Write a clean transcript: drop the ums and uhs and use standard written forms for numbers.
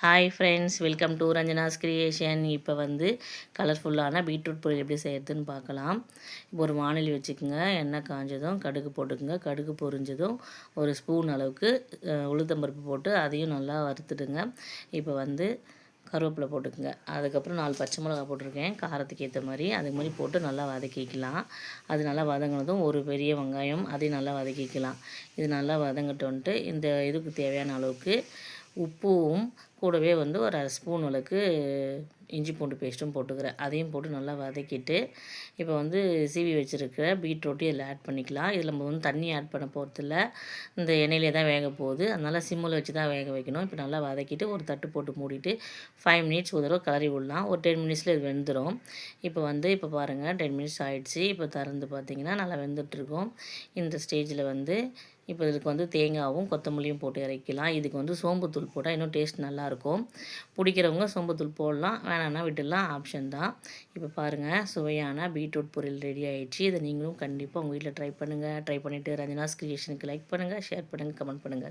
Hi friends, welcome to Ranjana's creation. இப்போ வந்து கலர்ஃபுல்லான பீட்ரூட் பொரியல் எப்படி செய்கிறதுன்னு பார்க்கலாம். இப்போ ஒரு வாணலி வச்சுக்கோங்க. எண்ணெய் காஞ்சதும் கடுகு போட்டுக்கோங்க. கடுகு பொரிஞ்சதும் ஒரு ஸ்பூன் அளவுக்கு உளுத்தம்பருப்பு போட்டு அதையும் நல்லா வறுத்துடுங்க. இப்போ வந்து கருவேப்பிலை போட்டுக்குங்க. அதுக்கப்புறம் 4 பச்சை மிளகா போட்டிருக்கேன், காரத்துக்கு ஏற்ற மாதிரி. அது மாதிரி போட்டு நல்லா வதக்கிக்கலாம். அது நல்லா வதங்கினதும் ஒரு பெரிய வெங்காயம், அதையும் நல்லா வதக்கிக்கலாம். இது நல்லா வதங்கட்டோன்ட்டு இந்த இதுக்கு தேவையான அளவுக்கு உப்பும் கூடவே வந்து ஒரு அரை ஸ்பூன் அளவுக்கு இஞ்சி பூண்டு பேஸ்ட்டும் போட்டுக்கிறேன். அதையும் போட்டு நல்லா வதக்கிட்டு இப்போ வந்து சீவி வச்சுருக்கிற பீட்ரூட்டையும் இதில் ஆட் பண்ணிக்கலாம். இதில் நம்ம வந்து தண்ணி ஆட் பண்ண போகிறதில்ல, இந்த எண்ணெயிலே தான் வேக போகுது. அதனால் சிம்மில் வச்சு தான் வேக வைக்கணும். இப்போ நல்லா வதக்கிட்டு ஒரு தட்டு போட்டு மூடிட்டு 5 மினிட்ஸ் ஒரு தடவை கிளறி விடலாம். ஒரு 10 மினிட்ஸில் இது வெந்துடும். இப்போ பாருங்கள் 10 மினிட்ஸ் ஆகிடுச்சு. இப்போ திறந்து பார்த்திங்கன்னா நல்லா வெந்துட்டுருக்கும். இந்த ஸ்டேஜில் வந்து இப்போ இதுக்கு வந்து தேங்காயும் கொத்தமல்லியும் போட்டு இறக்கலாம். இதுக்கு வந்து சோம்புத்தூள் போட்டால் இன்னும் டேஸ்ட் நல்லாயிருக்கும். பிடிக்கிறவங்க சோம்புத்தூள் போடலாம், வேணான்னா விட்டுடலாம், ஆப்ஷன் தான். இப்போ பாருங்கள், சுவையான பீட்ரூட் பொரியல் ரெடி ஆகிடுச்சு. இதை நீங்களும் கண்டிப்பாக உங்கள் வீட்டில் ட்ரை பண்ணுங்கள். ட்ரை பண்ணிவிட்டு ரஞ்சனாஸ் கிரியேஷனுக்கு லைக் பண்ணுங்கள், ஷேர் பண்ணுங்கள், கமெண்ட் பண்ணுங்கள்.